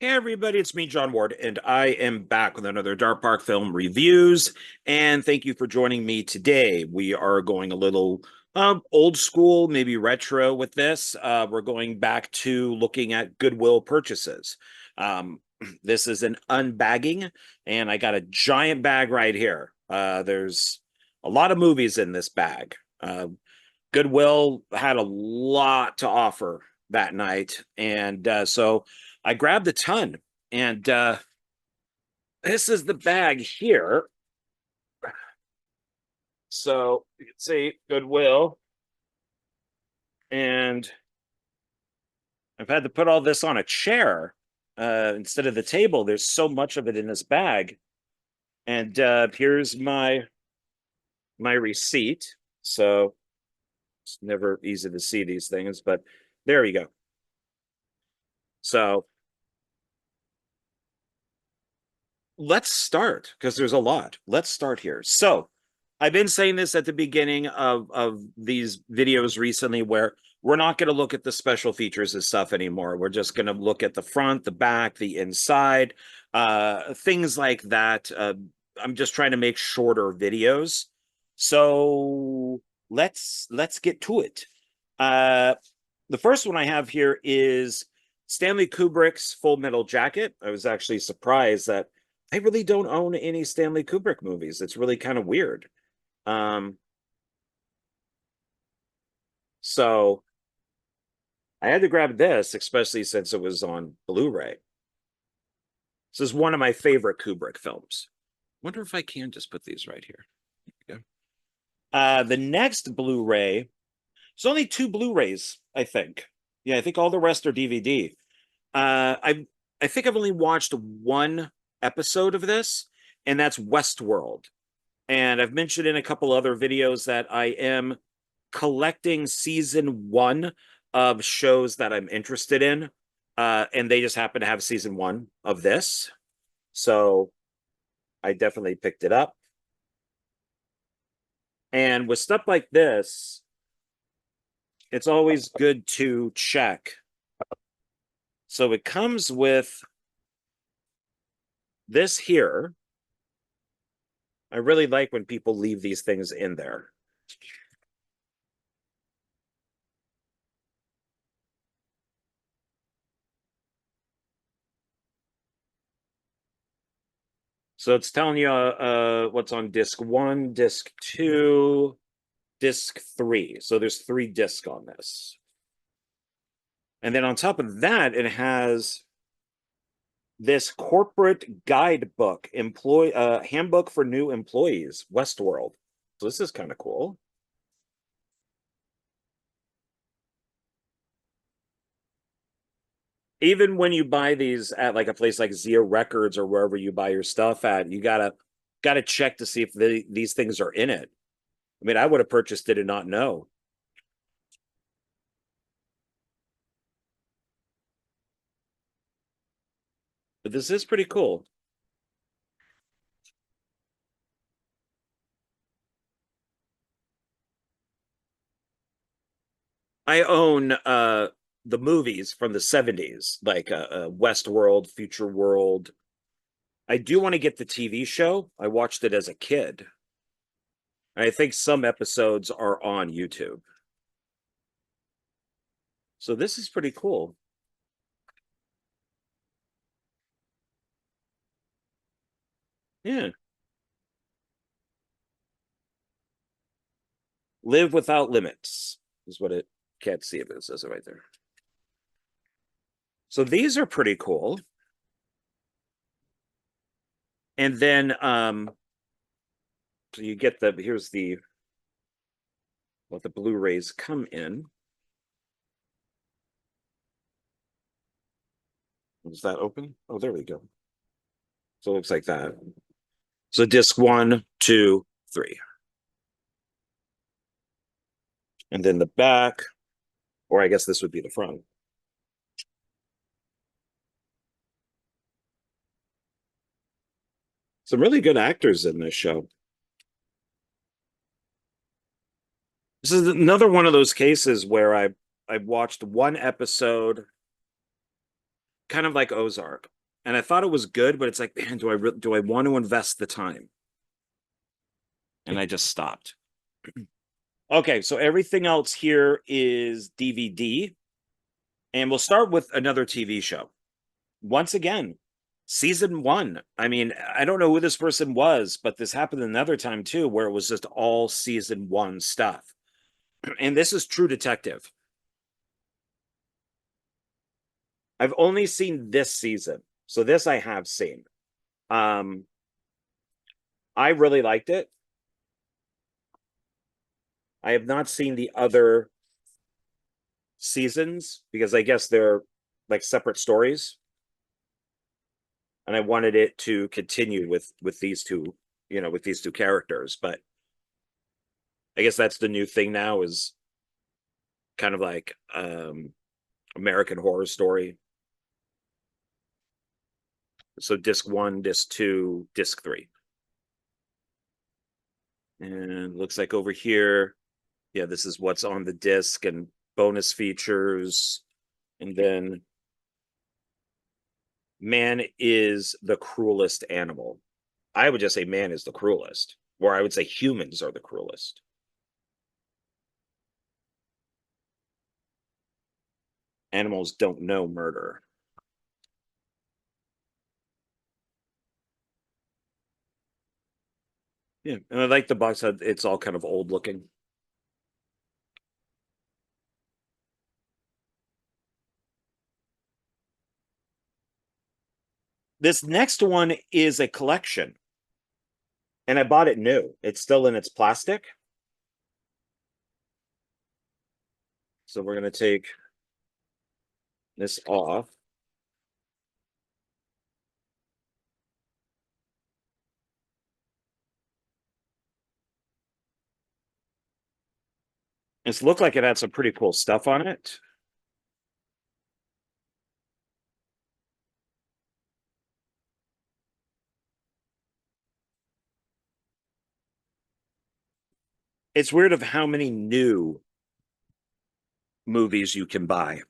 Hey everybody, it's me, John Ward, and I am back with another Dark Park Film Reviews. And thank you for joining me today. We are going a little old school, maybe retro with this. We're going back to looking at Goodwill purchases. Um, this is an unbagging, and I got a giant bag right here. There's a lot of movies in this bag. Goodwill had a lot to offer that night, and so I grabbed a ton. And this is the bag here. So you can see Goodwill, and I've had to put all this on a chair instead of the table. There's so much of it in this bag, and here's my receipt. So it's never easy to see these things, but there you go. So let's start because there's a lot. Let's start here. So I've been saying this at the beginning of these videos recently where we're not going to look at the special features and stuff anymore. We're just going to look at the front, the back, the inside, things like that. I'm just trying to make shorter videos. So let's get to it. Uh, the first one I have here is Stanley Kubrick's Full Metal Jacket. I was actually surprised that I really don't own any Stanley Kubrick movies. It's really kind of weird. Um, so I had to grab this, especially since it was on Blu-ray. This is one of my favorite Kubrick films. Wonder if I can just put these right here. The next Blu-ray, there's only two Blu-rays, I think. Yeah, I think all the rest are DVD. I think I've only watched one episode of this, and that's Westworld. And I've mentioned in a couple other videos that I am collecting season one of shows that I'm interested in. And they just happen to have season one of this. So I definitely picked it up. And with stuff like this, it's always good to check. So it comes with this here. I really like when people leave these things in there. So it's telling you what's on disc one, disc two, disc three. So there's three discs on this. And then on top of that, it has this corporate guidebook, employee handbook for new employees, Westworld. So this is kind of cool. Even when you buy these at like a place like Zia Records or wherever you buy your stuff at, you gotta check to see if these things are in it. I mean, I would have purchased it and not know. But this is pretty cool. I own the movies from the 70s, like Westworld, Future World. I do want to get the TV show. I watched it as a kid. I think some episodes are on YouTube. So this is pretty cool. Yeah. Live without limits is what it can't see if it says it right there. So these are pretty cool. And then so you get the here's the what the Blu-rays come in. Is that open? Oh, there we go. So it looks like that. So disc one, two, three. And then the back, or I guess this would be the front. Some really good actors in this show. This is another one of those cases where I watched one episode kind of like Ozark. And I thought it was good, but it's like, man, do I want to invest the time? And I just stopped. Okay, so everything else here is DVD. And we'll start with another TV show. Once again, season one. I mean, I don't know who this person was, but this happened another time too, where it was just all season one stuff. And this is True Detective. I've only seen this season. So this I have seen. Um, I really liked it. I have not seen the other seasons because I guess they're like separate stories. And I wanted it to continue with these two, with these two characters. But I guess that's the new thing now is kind of like American Horror Story. So disc 1, disc 2, disc 3. And looks like over here, yeah, this is what's on the disc and bonus features. And then man is the cruelest animal. I would just say man is the cruelest, or I would say humans are the cruelest. Animals don't know murder. Yeah, and I like the box. It's all kind of old looking. This next one is a collection, and I bought it new. It's still in its plastic. So we're going to take this off. It's looked like it had some pretty cool stuff on it. It's weird of how many new movies you can buy.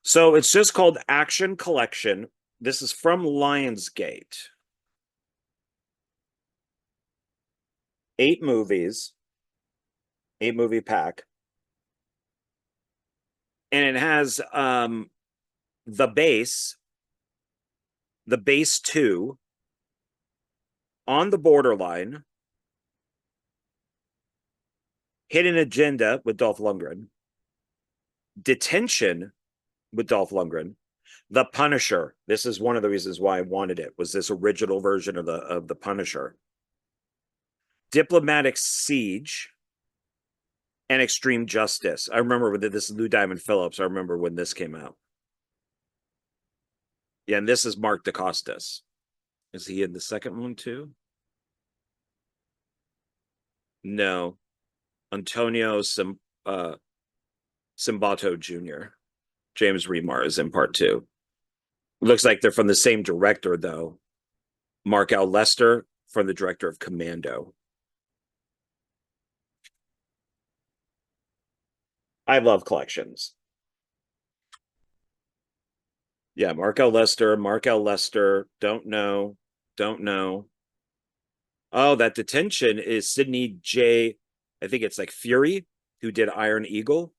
So it's just called Action Collection. This is from Lionsgate. 8 movies, 8-movie pack. And it has the base, the base 2, On the Borderline, Hidden Agenda with Dolph Lundgren, Detention with Dolph Lundgren, The Punisher. This is one of the reasons why I wanted it, was this original version of the Punisher. Diplomatic Siege, and Extreme Justice. I remember when this is Lou Diamond Phillips. I remember when this came out. Yeah, and this is Mark DeCostas. Is he in the second one too? No. Antonio Simbato Jr. James Remar is in part 2. Looks like they're from the same director, though. Mark L. Lester, from the director of Commando. I love collections. Yeah, Mark L. Lester, don't know. Oh, that Detention is Sidney J. I think it's like Fury, who did Iron Eagle.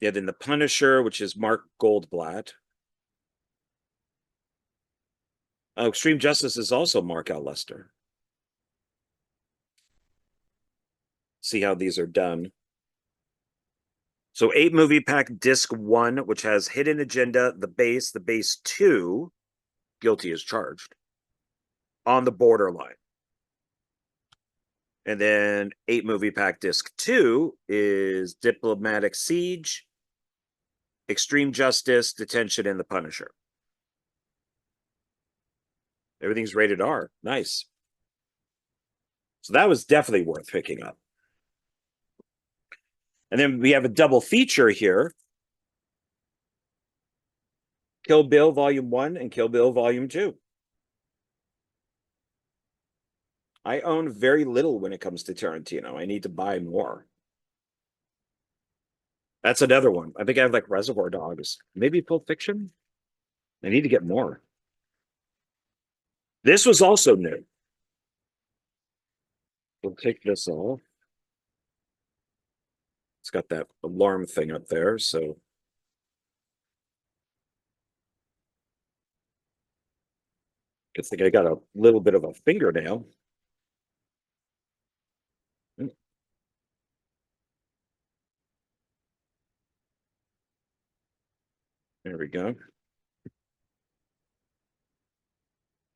Yeah, then The Punisher, which is Mark Goldblatt. Oh, Extreme Justice is also Mark L. Lester. See how these are done. So 8-movie pack disc 1, which has Hidden Agenda, the base 2, Guilty as Charged, On the Borderline. And then 8-movie pack disc 2 is Diplomatic Siege, Extreme Justice, Detention, and The Punisher. Everything's rated R. Nice. So that was definitely worth picking up. And then we have a double feature here. Kill Bill Volume 1 and Kill Bill Volume 2. I own very little when it comes to Tarantino. I need to buy more. That's another one. I think I have like Reservoir Dogs, maybe Pulp Fiction. I need to get more. This was also new. We'll take this off. It's got that alarm thing up there, so I think I got a little bit of a fingernail. There we go.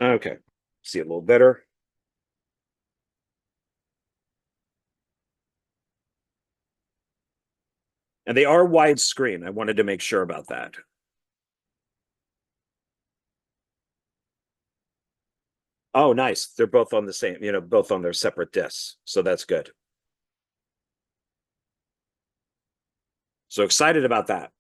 Okay, see it a little better. And they are widescreen. I wanted to make sure about that. Oh, nice. They're both on the same, both on their separate discs. So that's good. So excited about that.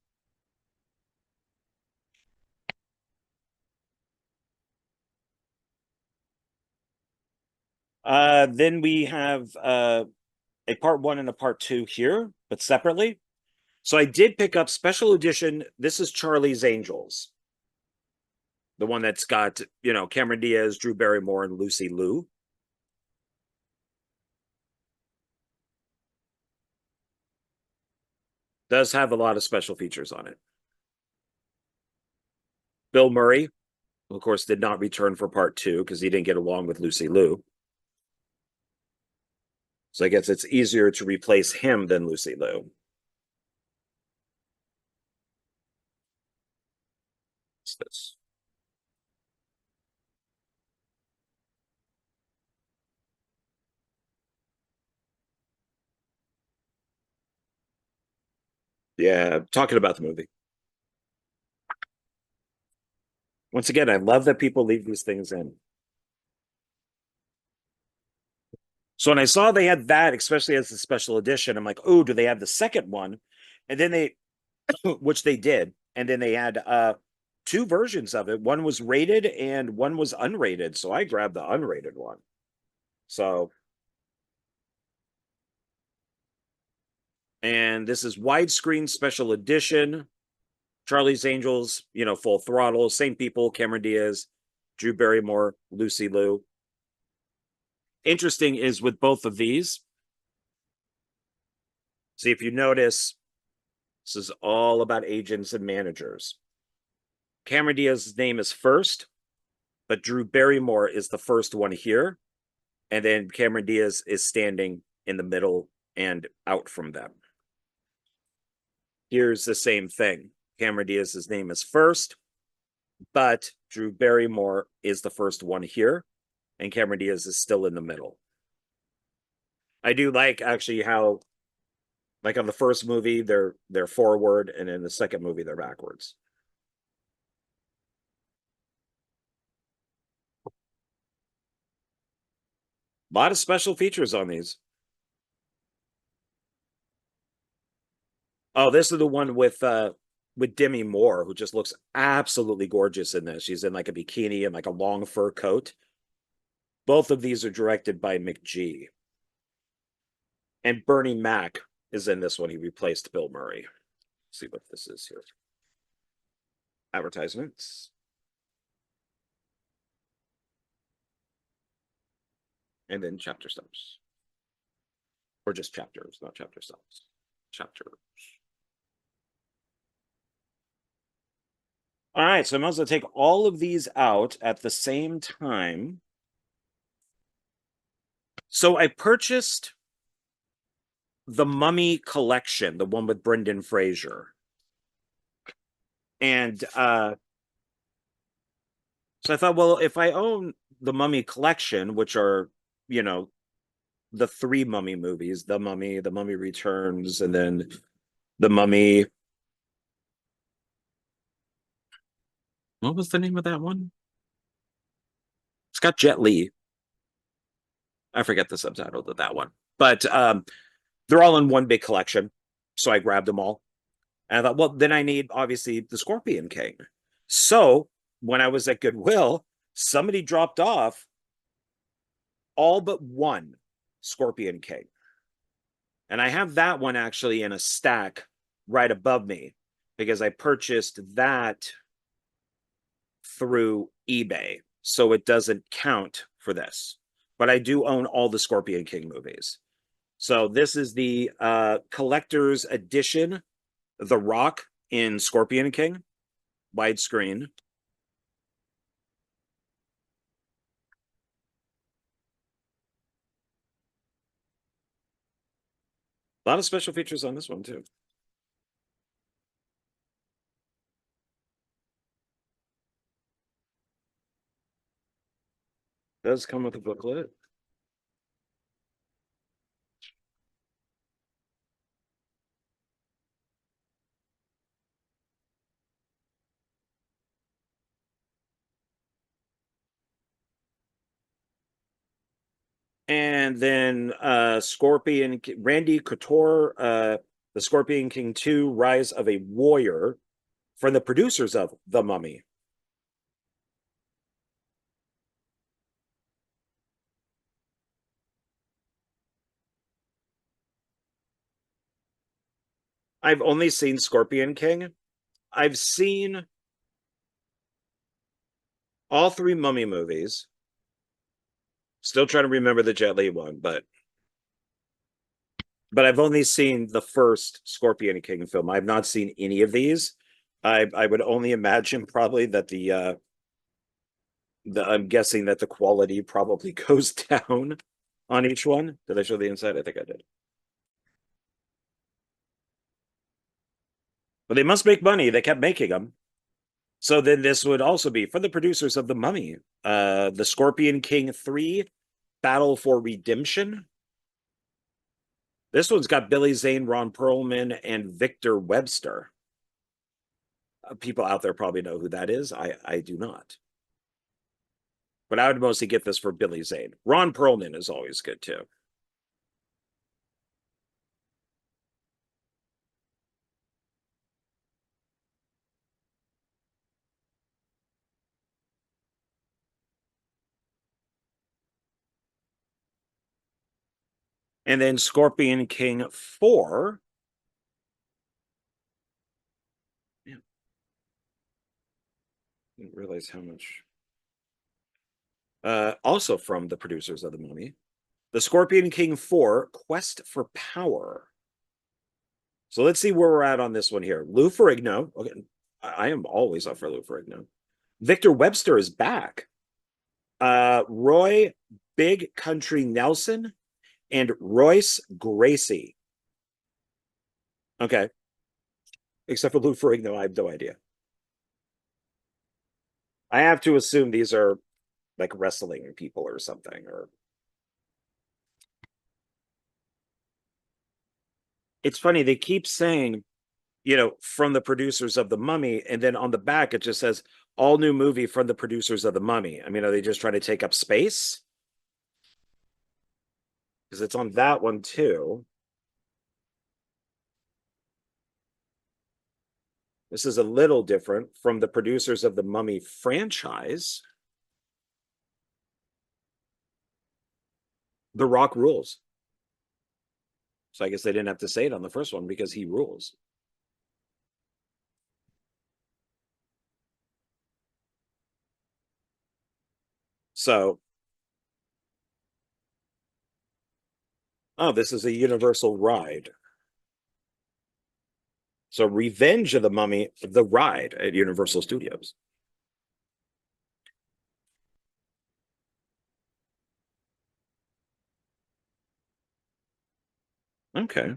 Then we have a part one and a part two here, but separately. So I did pick up special edition. This is Charlie's Angels, the one that's got, Cameron Diaz, Drew Barrymore, and Lucy Liu. Does have a lot of special features on it. Bill Murray, of course, did not return for part two because he didn't get along with Lucy Liu. So I guess it's easier to replace him than Lucy Liu. What's this? Yeah, talking about the movie. Once again, I love that people leave these things in. So when I saw they had that, especially as a special edition, I'm like, oh, do they have the second one? And then they, which they did, and then they had two versions of it. One was rated and one was unrated. So I grabbed the unrated one. So, and this is widescreen special edition. Charlie's Angels, full throttle, same people, Cameron Diaz, Drew Barrymore, Lucy Liu. Interesting is with both of these. See, if you notice, this is all about agents and managers. Cameron Diaz's name is first, but Drew Barrymore is the first one here. And then Cameron Diaz is standing in the middle and out from them. Here's the same thing. Cameron Diaz's name is first, but Drew Barrymore is the first one here, and Cameron Diaz is still in the middle. I do like actually how, like on the first movie, they're forward, and in the second movie, they're backwards. A lot of special features on these. Oh, this is the one with Demi Moore, who just looks absolutely gorgeous in this. She's in like a bikini and like a long fur coat. Both of these are directed by McG. And Bernie Mac is in this one. He replaced Bill Murray. Let's see what this is here. Advertisements. And then chapter stops. Or just chapters, not chapter stops. Chapters. All right, so I might as well take all of these out at the same time. So I purchased the Mummy collection, the one with Brendan Fraser. And so I thought, well, if I own the Mummy collection, which are, the three Mummy movies, the Mummy Returns, and then the Mummy. What was the name of that one? It's got Jet Li. I forget the subtitle of that one. But they're all in one big collection. So I grabbed them all. And I thought, well, then I need obviously the Scorpion King. So when I was at Goodwill, somebody dropped off all but one Scorpion King. And I have that one actually in a stack right above me because I purchased that through eBay. So it doesn't count for this. But I do own all the Scorpion King movies. So this is the collector's edition, The Rock in Scorpion King, widescreen. A lot of special features on this one, too. Does come with a booklet. And then Scorpion Randy Couture, the Scorpion King 2, Rise of a Warrior, from the producers of The Mummy. I've only seen Scorpion King. I've seen all three Mummy movies. Still trying to remember the Jet Li one, but I've only seen the first Scorpion King film. I've not seen any of these. I would only imagine probably that the I'm guessing that the quality probably goes down on each one. Did I show the inside? I think I did. But they must make money. They kept making them. So then this would also be for the producers of The Mummy, The Scorpion King 3, Battle for Redemption. This one's got Billy Zane, Ron Perlman, and Victor Webster. People out there probably know who that is. I do not. But I would mostly get this for Billy Zane. Ron Perlman is always good too. And then Scorpion King 4. Yeah, didn't realize how much. Also from the producers of The Mummy. The Scorpion King 4, Quest for Power. So let's see where we're at on this one here. Lou Ferrigno. Okay, I am always up for Lou Ferrigno. Victor Webster is back. Roy Big Country Nelson and Royce Gracie. Okay. Except for Lou Ferrigno, I have no idea. I have to assume these are like wrestling people or something. Or it's funny, they keep saying, from the producers of The Mummy, and then on the back it just says all new movie from the producers of The Mummy. I mean, are they just trying to take up space? Because it's on that one too. This is a little different from the producers of the Mummy franchise. The Rock rules. So I guess they didn't have to say it on the first one because he rules. So, oh, this is a Universal ride. So, Revenge of the Mummy, the ride at Universal Studios. Okay.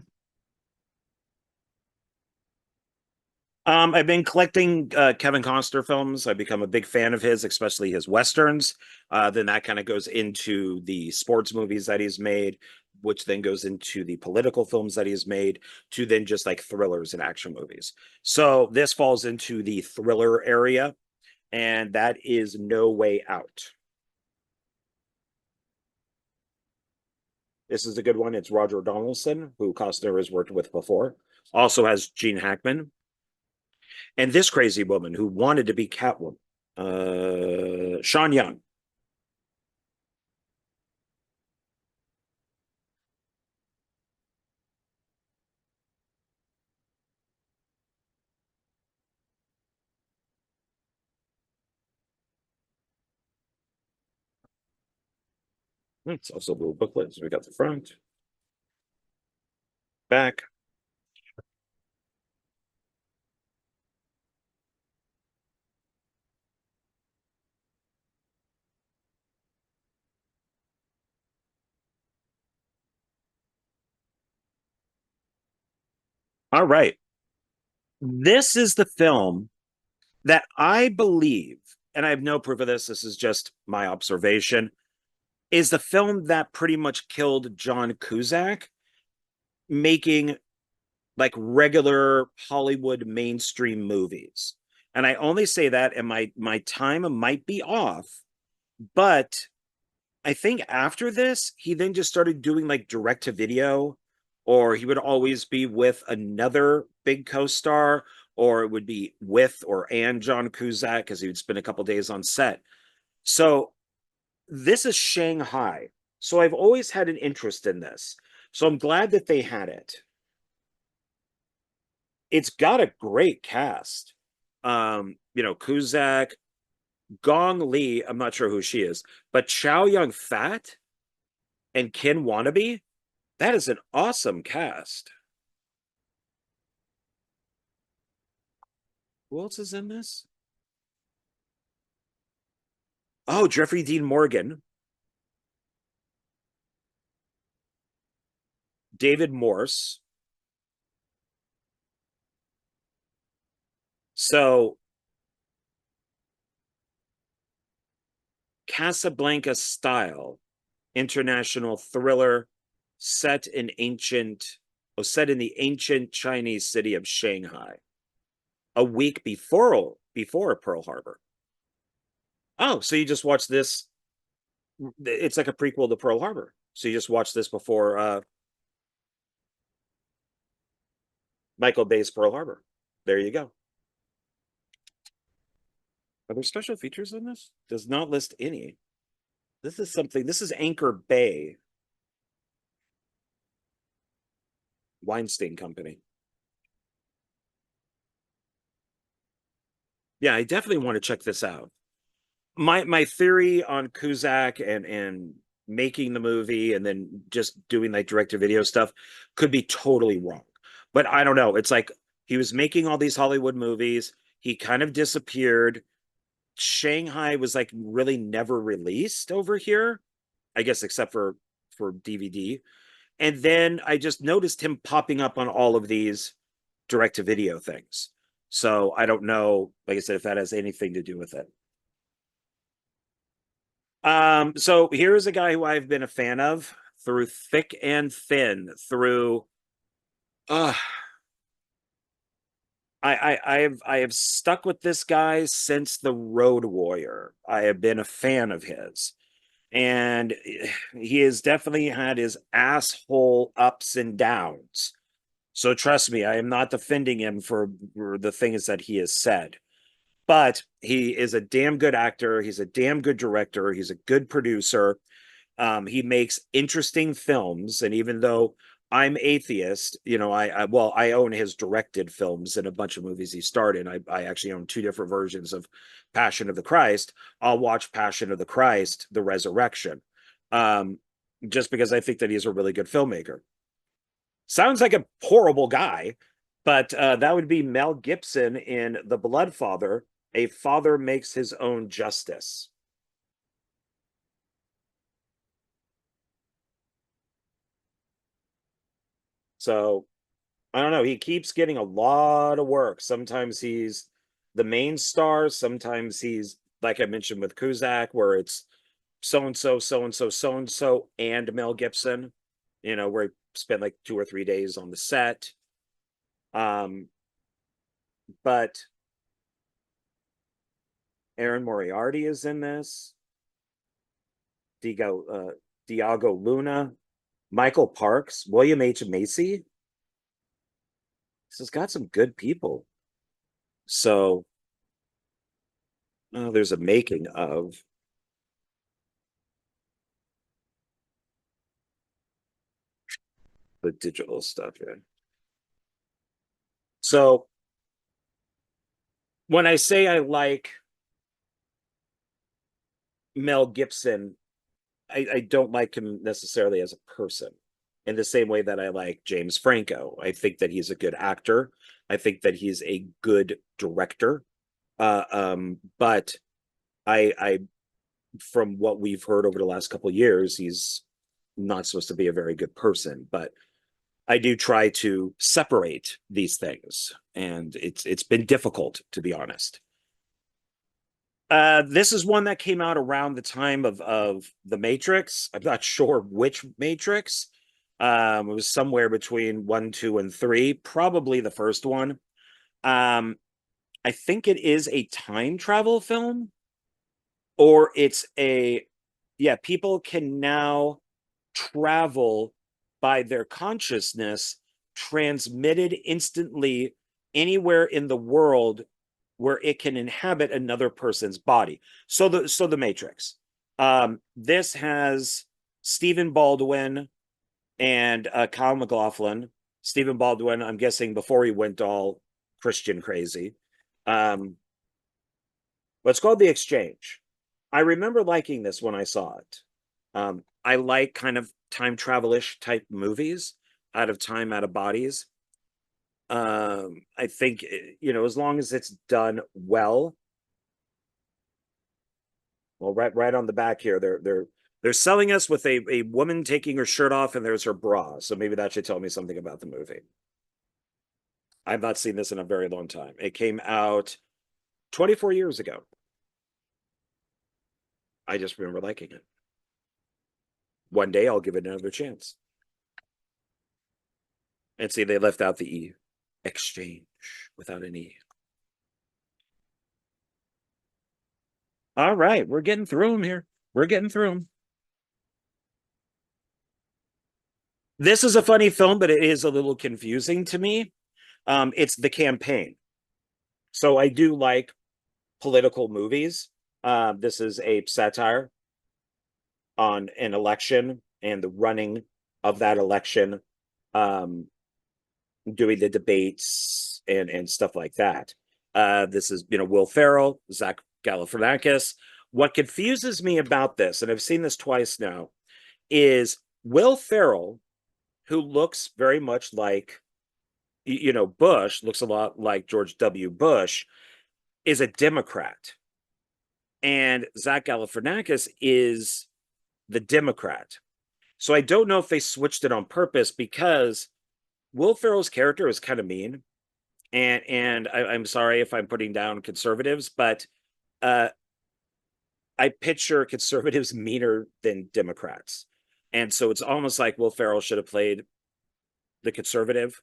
I've been collecting Kevin Costner films. I've become a big fan of his, especially his westerns. Then that kind of goes into the sports movies that he's made, which then goes into the political films that he's made, to then just like thrillers and action movies. So this falls into the thriller area, and that is No Way Out. This is a good one. It's Roger Donaldson, who Costner has worked with before. Also has Gene Hackman, and this crazy woman who wanted to be Catwoman, Sean Young. It's also a little booklet. So we got the front, back. All right. This is the film that I believe, and I have no proof of this, this is just my observation, is the film that pretty much killed John Cusack making like regular Hollywood mainstream movies. And I only say that, and my time might be off, but I think after this, he then just started doing like direct to video, or he would always be with another big co-star, or it would be with or and John Cusack because he would spend a couple days on set. So this is Shanghai. So I've always had an interest in this. So I'm glad that they had it. It's got a great cast. Cusack, Gong Li, I'm not sure who she is, but Chow Yun Fat and Ken Wannabe, that is an awesome cast. Who else is in this? Oh, Jeffrey Dean Morgan, David Morse. So Casablanca style international thriller set in the ancient Chinese city of Shanghai, a week before Pearl Harbor. Oh, so you just watch this? It's like a prequel to Pearl Harbor. So you just watch this before Michael Bay's Pearl Harbor. There you go. Are there special features in this? Does not list any. This is something. This is Anchor Bay, Weinstein Company. Yeah, I definitely want to check this out. My theory on Cusack and making the movie and then just doing like direct to video stuff could be totally wrong. But I don't know. It's like he was making all these Hollywood movies. He kind of disappeared. Shanghai was like really never released over here, I guess, except for DVD. And then I just noticed him popping up on all of these direct to video things. So I don't know, like I said, if that has anything to do with it. So here's a guy who I've been a fan of through thick and thin, through uh I have stuck with this guy since The Road Warrior. I have been a fan of his. And he has definitely had his asshole ups and downs. So trust me, I am not defending him for the things that he has said. But he is a damn good actor. He's a damn good director. He's a good producer. He makes interesting films, and even though I'm atheist, I own his directed films and a bunch of movies he starred in. I actually own two different versions of Passion of the Christ. I'll watch Passion of the Christ, The Resurrection, um, just because I think that he's a really good filmmaker. Sounds like a horrible guy, but that would be Mel Gibson in The Bloodfather. A father makes his own justice. So I don't know. He keeps getting a lot of work. Sometimes he's the main star. Sometimes he's, like I mentioned with Kuzak, where it's so and so, so and so, so and so, and Mel Gibson, where he spent like 2 or 3 days on the set. Um, but Aaron Moriarty is in this. Diego Luna, Michael Parks, William H. Macy. This has got some good people. So there's a making of the digital stuff here. So when I say I like Mel Gibson, I don't like him necessarily as a person in the same way that I like James Franco. I think that he's a good actor. I think that he's a good director. But I from what we've heard over the last couple of years, he's not supposed to be a very good person. But I do try to separate these things, and it's been difficult, to be honest. This is one that came out around the time of the Matrix. I'm not sure which Matrix. It was somewhere between 1, 2, and 3, probably the first one. I think it is a time travel film, or it's a, yeah, people can now travel by their consciousness transmitted instantly anywhere in the world where it can inhabit another person's body. So the Matrix. This has Stephen Baldwin and Kyle MacLachlan. Stephen Baldwin, I'm guessing before he went all Christian crazy. What's called The Exchange. I remember liking this when I saw it. I like kind of time travel-ish type movies, out of time, out of bodies. I think, as long as it's done well. Well, right on the back here, they're selling us with a woman taking her shirt off, and there's her bra. So maybe that should tell me something about the movie. I've not seen this in a very long time. It came out 24 years ago. I just remember liking it. One day I'll give it another chance. And see, they left out the E. Exchange without an E. All right, we're getting through them here. We're getting through them. This is a funny film, but it is a little confusing to me. It's The Campaign. So I do like political movies. This is a satire on an election and the running of that election, doing the debates and stuff like that. This is, Will Ferrell, Zach Galifianakis. What confuses me about this, and I've seen this twice now, is Will Ferrell, who looks very much like, Bush, looks a lot like George W. Bush, is a Democrat. And Zach Galifianakis is the Democrat. So I don't know if they switched it on purpose, because Will Ferrell's character is kind of mean. And I'm sorry if I'm putting down conservatives, but I picture conservatives meaner than Democrats. And so it's almost like Will Ferrell should have played the conservative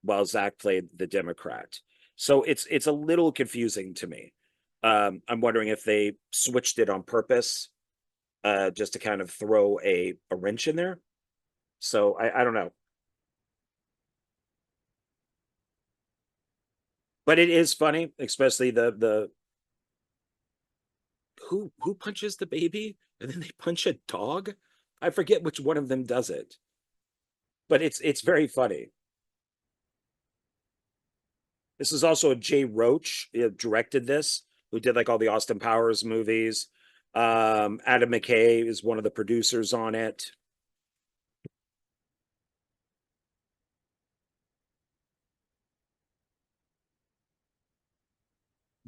while Zach played the Democrat. So it's a little confusing to me. I'm wondering if they switched it on purpose, just to kind of throw a wrench in there. So I don't know. But it is funny, especially the who punches the baby and then they punch a dog. I forget which one of them does it, but it's very funny. This is also Jay Roach, directed this, who did like all the Austin Powers movies. Adam McKay is one of the producers on it.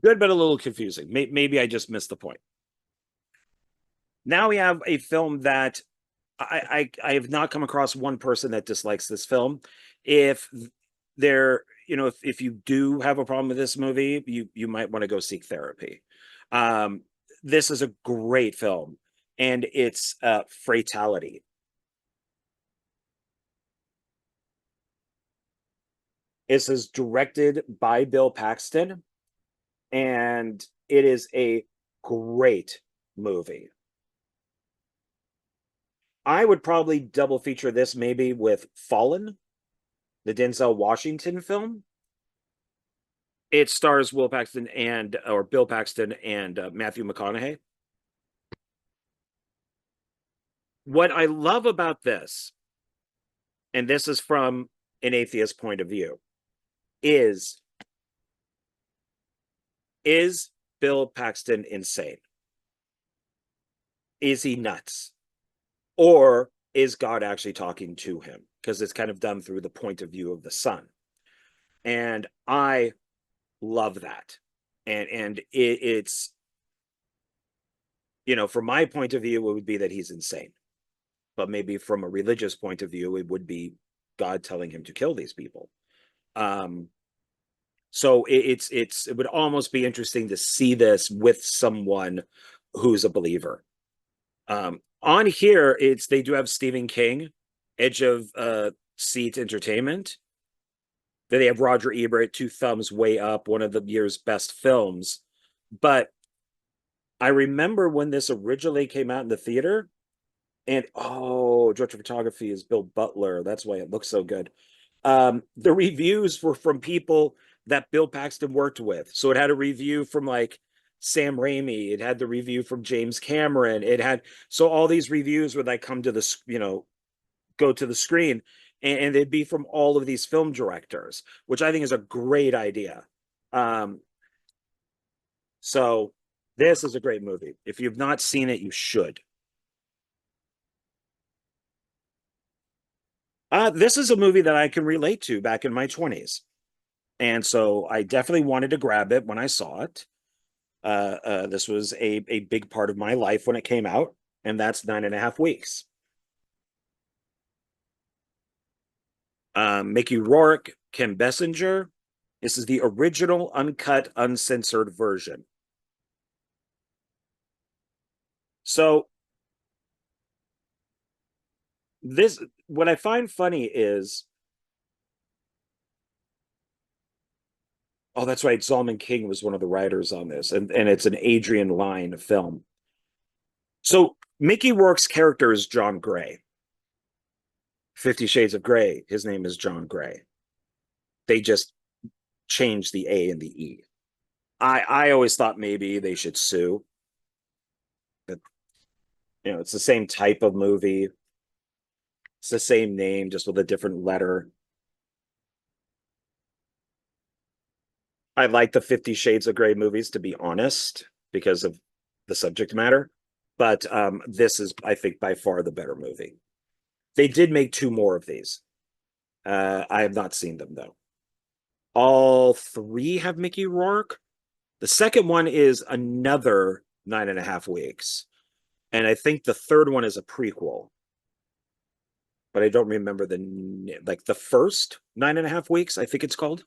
Good, but a little confusing. Maybe I just missed the point. Now we have a film that I have not come across one person that dislikes this film. If there, if you do have a problem with this movie, you might want to go seek therapy. Um, this is a great film, and it's Frightality. This is directed by Bill Paxton, and it is a great movie. I would probably double feature this maybe with Fallen, the Denzel Washington film. It stars Will Paxton or Bill Paxton and Matthew McConaughey. What I love about this, and this is from an atheist point of view, is Bill Paxton insane? Is he nuts? or is God actually talking to him? Because it's kind of done through the point of view of the son. And I love that. And it's, from my point of view, it would be that he's insane. But maybe from a religious point of view, it would be God telling him to kill these people. So it would almost be interesting to see this with someone who's a believer. On here, they do have Stephen King, Edge of Seat Entertainment. Then they have Roger Ebert, Two Thumbs Way Up, one of the year's best films. But I remember when this originally came out in the theater, and director of photography is Bill Butler. That's why it looks so good. The reviews were from people that Bill Paxton worked with. So it had a review from like Sam Raimi. It had the review from James Cameron. So all these reviews would like come to the, go to the screen, and they'd be from all of these film directors, which I think is a great idea. So this is a great movie. If you've not seen it, you should. This is a movie that I can relate to back in my 20s. And so I definitely wanted to grab it when I saw it. This was a big part of my life when it came out, and that's 9.5 weeks. Mickey Rourke, Kim Bessinger. This is the original, uncut, uncensored version. So what I find funny is, oh, that's right, Zalman King was one of the writers on this, and it's an Adrian Lyne film. So Mickey Rourke's character is John Gray. 50 Shades of Grey, his name is John Gray. They just changed the A and the E. I always thought maybe they should sue. But, it's the same type of movie. It's the same name, just with a different letter. I like the 50 Shades of Grey movies, to be honest, because of the subject matter. But this is, I think, by far the better movie. They did make 2 more of these. I have not seen them, though. All 3 have Mickey Rourke. The second one is another 9.5 weeks. And I think the third one is a prequel. But I don't remember the first 9.5 weeks, I think it's called.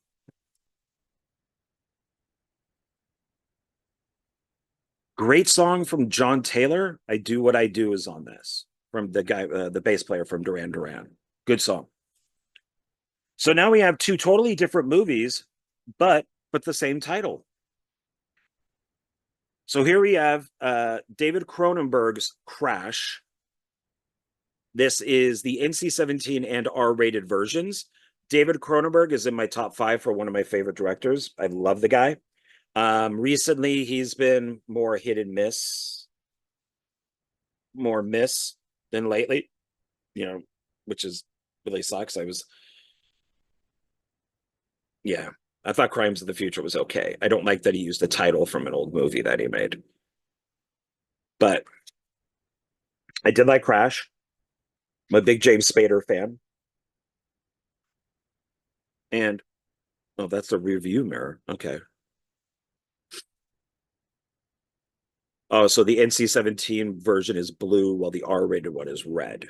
Great song from John Taylor. I Do What I Do is on this, from the guy, the bass player from Duran Duran. Good song. So now we have 2 totally different movies, but the same title. So here we have David Cronenberg's Crash. This is the NC-17 and R-rated versions. David Cronenberg is in my top 5 for one of my favorite directors. I love the guy. Recently, he's been more hit and miss, more miss than lately, which is really sucks. Yeah, I thought Crimes of the Future was okay. I don't like that he used the title from an old movie that he made. But I did like Crash. I'm a big James Spader fan. And, oh, that's the rear view mirror. Okay. Oh, so the NC-17 version is blue while the R-rated one is red.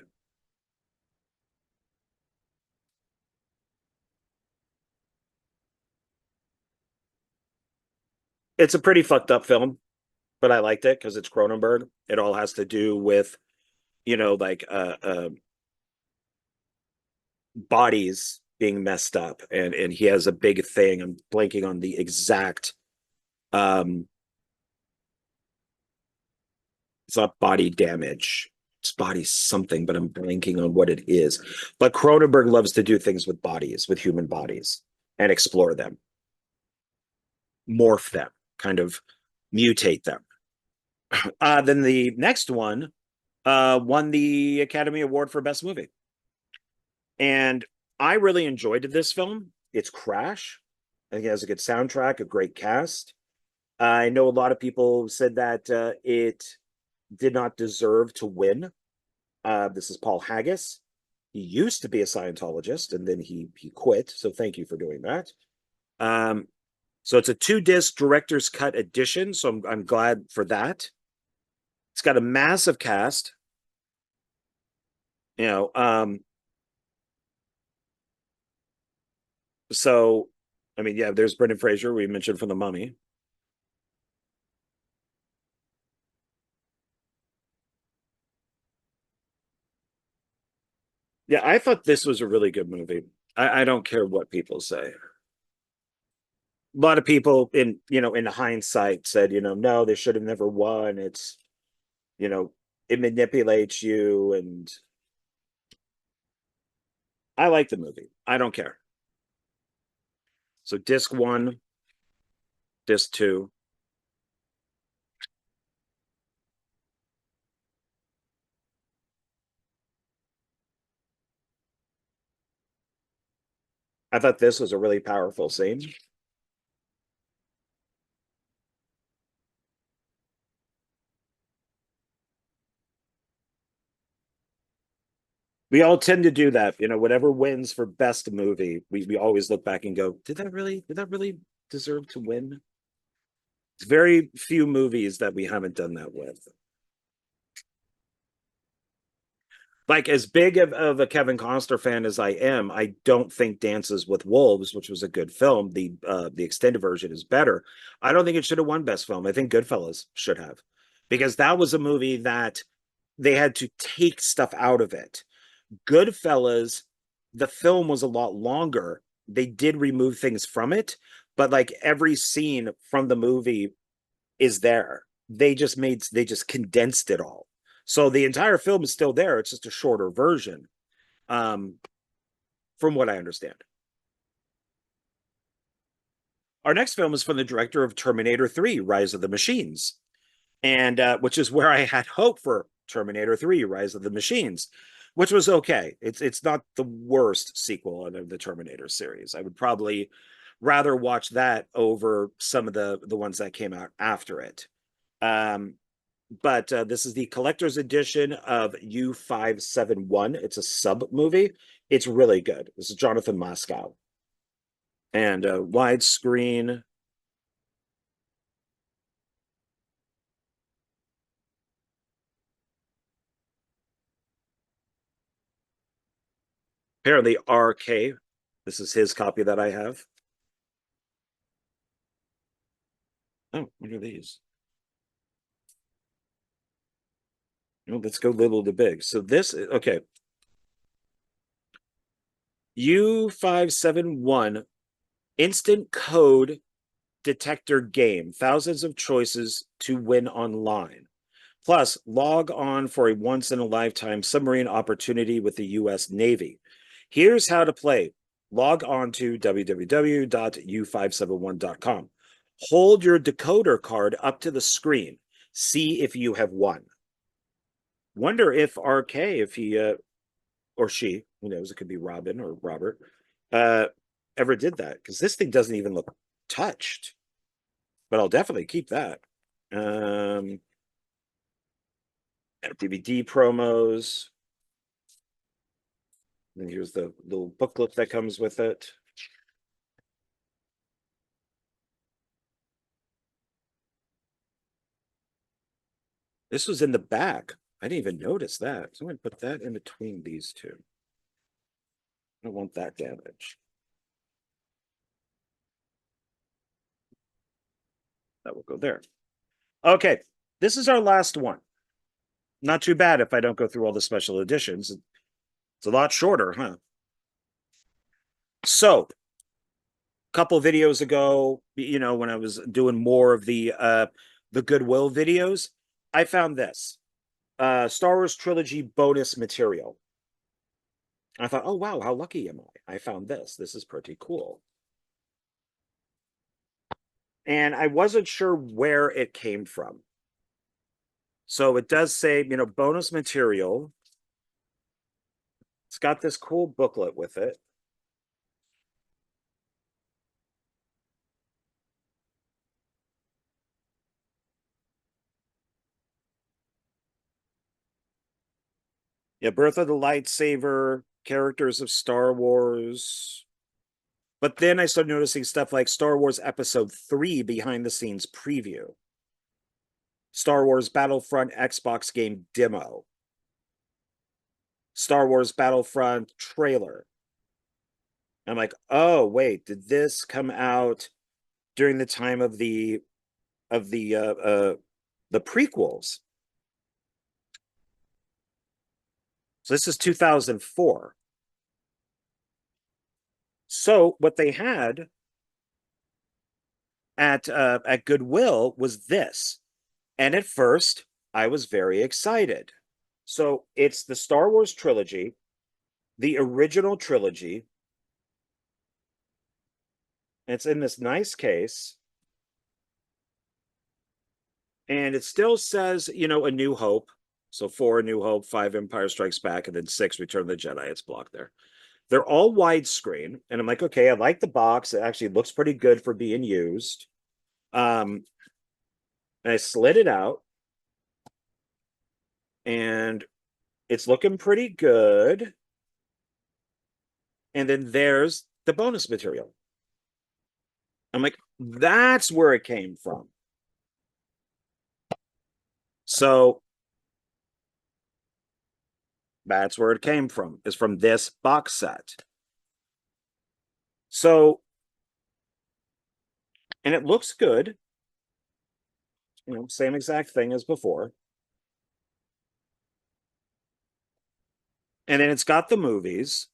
It's a pretty fucked up film, but I liked it because it's Cronenberg. It all has to do with, like bodies being messed up, and he has a big thing. I'm blanking on the exact. It's not body damage. It's body something, but I'm blanking on what it is. But Cronenberg loves to do things with bodies, with human bodies, and explore them, morph them, kind of mutate them. Then the next one won the Academy Award for Best Movie. And I really enjoyed this film. It's Crash. I think it has a good soundtrack, a great cast. I know a lot of people said that it did not deserve to win. This is Paul Haggis. He used to be a Scientologist, and then he quit. So thank you for doing that. So it's a 2-disc director's cut edition. So I'm glad for that. It's got a massive cast. You know, so I mean, yeah, there's Brendan Fraser we mentioned from The Mummy. Yeah, I thought this was a really good movie. I don't care what people say. A lot of people in hindsight said, no, they should have never won. You know, it manipulates you, and I like the movie. I don't care. So disc one, disc two. I thought this was a really powerful scene. We all tend to do that. Whatever wins for best movie, we always look back and go, did that really deserve to win? It's very few movies that we haven't done that with. Like, as big of a Kevin Costner fan as I am, I don't think Dances with Wolves, which was a good film, the extended version is better. I don't think it should have won Best Film. I think Goodfellas should have, because that was a movie that they had to take stuff out of it. Goodfellas, the film was a lot longer. They did remove things from it, but like every scene from the movie is there. They just condensed it all. So the entire film is still there. It's just a shorter version, um, from what I understand. Our next film is from the director of Terminator 3, Rise of the Machines, and which is where I had hope for Terminator 3, Rise of the Machines, which was okay. It's not the worst sequel in the Terminator series. I would probably rather watch that over some of the ones that came out after it. Um, but this is the collector's edition of U571. It's a sub movie. It's really good. This is Jonathan Moscow, and widescreen. Apparently, RK. This is his copy that I have. Oh, what are these? Let's go little to big. So this, okay, U571 instant code detector game. Thousands of choices to win online. Plus, log on for a once in a lifetime submarine opportunity with the US Navy. Here's how to play. Log on to www.u571.com. Hold your decoder card up to the screen. See if you have won. Wonder if RK, if he or she, who knows, it could be Robin or Robert, uh, ever did that, because this thing doesn't even look touched. But I'll definitely keep that. Um, DVD promos. And here's the little booklet that comes with it. This was in the back. I didn't even notice that. So I'm going to put that in between these two. I don't want that damage. That will go there. Okay, this is our last one. Not too bad if I don't go through all the special editions. It's a lot shorter, huh? So, a couple videos ago, when I was doing more of the Goodwill videos, I found this Star Wars trilogy bonus material. I thought, oh wow, how lucky am I? I found this. This is pretty cool. And I wasn't sure where it came from. So it does say, bonus material. It's got this cool booklet with it. Yeah, Birth of the Lightsaber, characters of Star Wars. But then I started noticing stuff like Star Wars Episode 3 behind the scenes preview, Star Wars Battlefront Xbox game demo, Star Wars Battlefront trailer. I'm like, oh wait, did this come out during the time of the prequels? So this is 2004. So what they had at Goodwill was this. And at first, I was very excited. So it's the Star Wars trilogy, the original trilogy. It's in this nice case. And it still says, you know, A New Hope. So 4, A New Hope, 5, Empire Strikes Back, and then 6, Return of the Jedi. It's blocked there. They're all widescreen. And I'm like, okay, I like the box. It actually looks pretty good for being used. And I slid it out. And it's looking pretty good. And then there's the bonus material. I'm like, that's where it came from. So that's where it came from, is from this box set. So, and it looks good. You know, same exact thing as before. And then it's got the movies.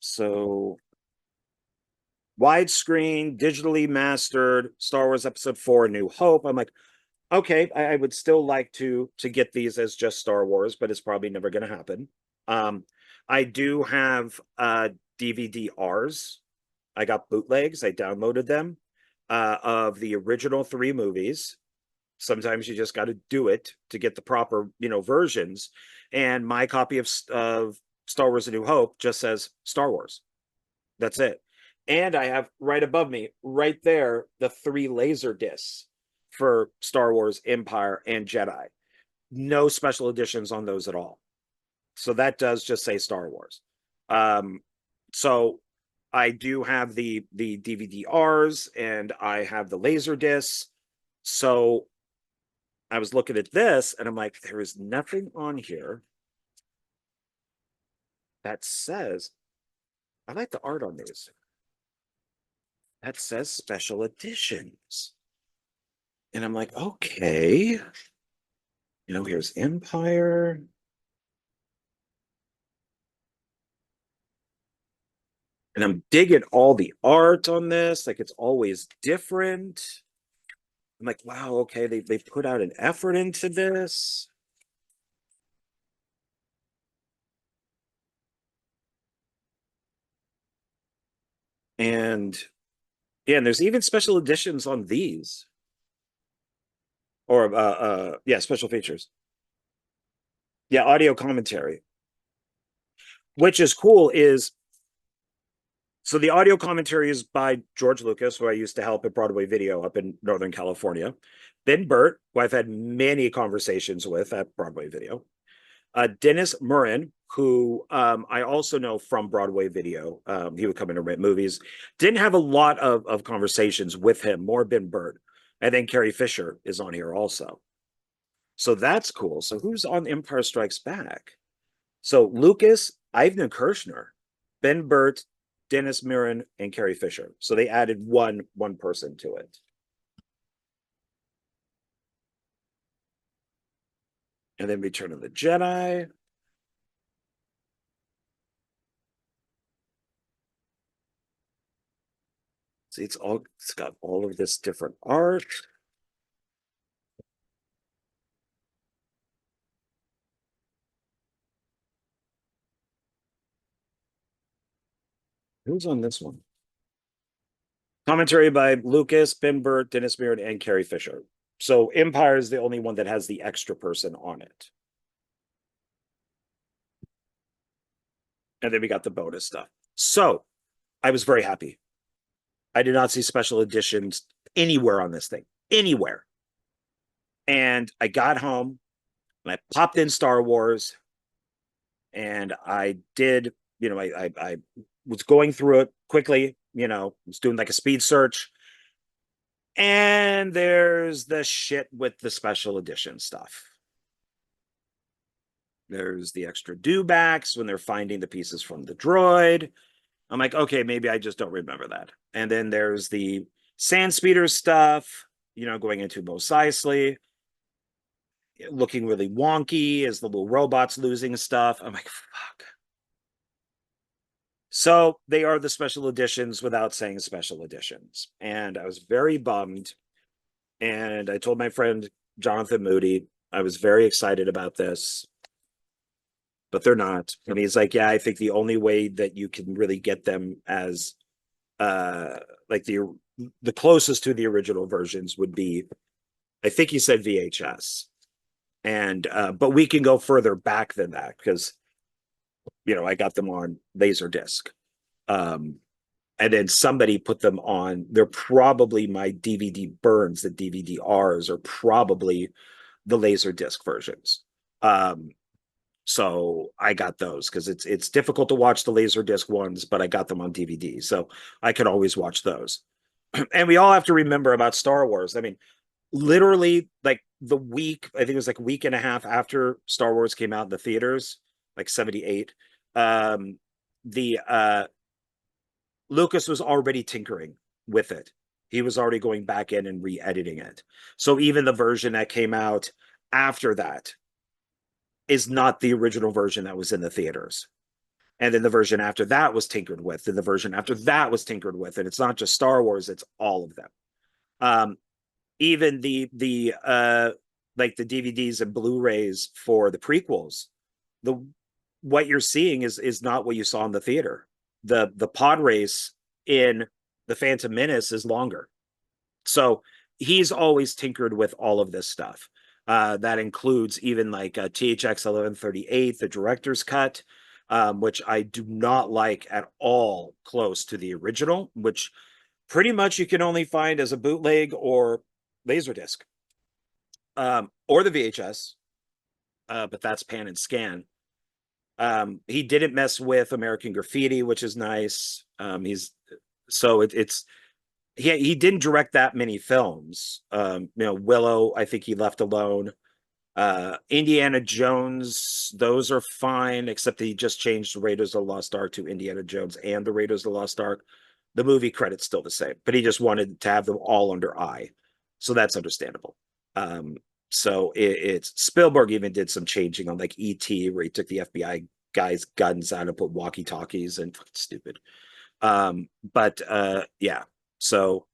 So widescreen, digitally mastered, Star Wars Episode 4, A New Hope. I'm like, okay, I would still like to get these as just Star Wars, but it's probably never going to happen. I do have DVD-Rs. I got bootlegs. I downloaded them of the original 3 movies. Sometimes you just got to do it to get the proper, you know, versions. And my copy of Star Wars: A New Hope just says Star Wars. That's it. And I have right above me, right there, the 3 laser discs for Star Wars, Empire, and Jedi. No special editions on those at all. So that does just say Star Wars. So I do have the DVD-Rs and I have the laser discs. So I was looking at this and I'm like, there is nothing on here that says, I like the art on these. That says special editions. And I'm like, okay. You know, here's Empire. And I'm digging all the art on this. Like, it's always different. I'm like, wow, okay, they put out an effort into this. And yeah, and there's even special editions on these. Or yeah, special features. Yeah, audio commentary. Which is cool is so the audio commentary is by George Lucas, who I used to help at Broadway Video up in Northern California. Ben Burt, who I've had many conversations with at Broadway Video. Dennis Murin, who I also know from Broadway Video. He would come in to rent movies. Didn't have a lot of conversations with him, more Ben Burt. And then Carrie Fisher is on here also. So that's cool. So who's on Empire Strikes Back? So Lucas, Ivan Kirshner, Ben Burt, Dennis Murin, and Carrie Fisher. So they added one person to it. And then Return of the Jedi. See, it's got all of this different art. Who's on this one? Commentary by Lucas, Ben Burt, Dennis Murin, and Carrie Fisher. So Empire is the only one that has the extra person on it. And then we got the bonus stuff. So I was very happy. I did not see special editions anywhere on this thing, anywhere. And I got home and I popped in Star Wars And I did, I was going through it quickly, was doing like a speed search. And there's the shit with the special edition stuff. There's the extra dewbacks when they're finding the pieces from the droid. I'm like, okay, maybe I just don't remember that. And then there's the sand speeder stuff, going into Mos Eisley, looking really wonky as the little robots losing stuff. I'm like, fuck. So they are the special editions without saying special editions. And I was very bummed. And I told my friend Jonathan Moody, I was very excited about this, but they're not. And he's like, yeah, I think the only way that you can really get them as like the closest to the original versions would be, I think he said VHS. And but we can go further back than that because I got them on Laserdisc. And then somebody put them on. They're probably my DVD burns. The DVD Rs are probably the Laserdisc versions. So I got those because it's difficult to watch the Laserdisc ones, but I got them on DVD, so I could always watch those. And we all have to remember about Star Wars. I mean, literally, like the week, I think it was like a week and a half after Star Wars came out in the theaters, like 78. The Lucas was already tinkering with it. He was already going back in and re-editing it. So even the version that came out after that is not the original version that was in the theaters. And then the version after that was tinkered with, and the version after that was tinkered with. And it's not just Star Wars, it's all of them. Even the like the DVDs and Blu-rays for the prequels, what you're seeing is not what you saw in the theater. The pod race in the Phantom Menace is longer. So he's always tinkered with all of this stuff. That includes even like THX 1138, the director's cut, which I do not like at all close to the original, which pretty much you can only find as a bootleg or Laserdisc, or the VHS, but that's pan and scan. He didn't mess with American Graffiti, which is nice. He didn't direct that many films. Willow, I think he left alone. Indiana Jones, those are fine, except he just changed Raiders of the Lost Ark to Indiana Jones and the Raiders of the Lost Ark. The movie credit's still the same, but he just wanted to have them all under I. So that's understandable. So it's Spielberg even did some changing on like E.T., where he took the FBI guys' guns out and put walkie-talkies, and stupid. Yeah. So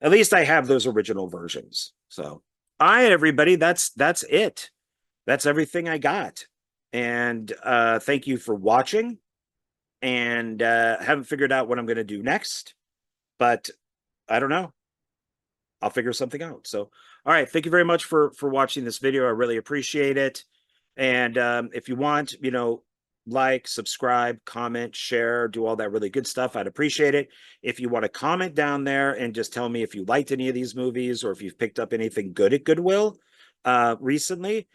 at least I have those original versions. So all right, everybody, that's it. That's everything I got. And thank you for watching. And haven't figured out what I'm going to do next, but I don't know. I'll figure something out. So, all right. Thank you very much for watching this video. I really appreciate it. And if you want, like, subscribe, comment, share, do all that really good stuff, I'd appreciate it. If you want to comment down there and just tell me if you liked any of these movies or if you've picked up anything good at Goodwill recently,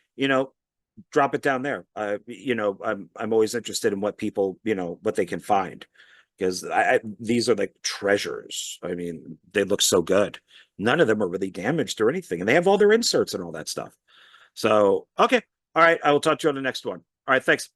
drop it down there. I'm always interested in what people, what they can find, because these are like treasures. I mean, they look so good. None of them are really damaged or anything, and they have all their inserts and all that stuff. So, okay. All right. I will talk to you on the next one. All right. Thanks.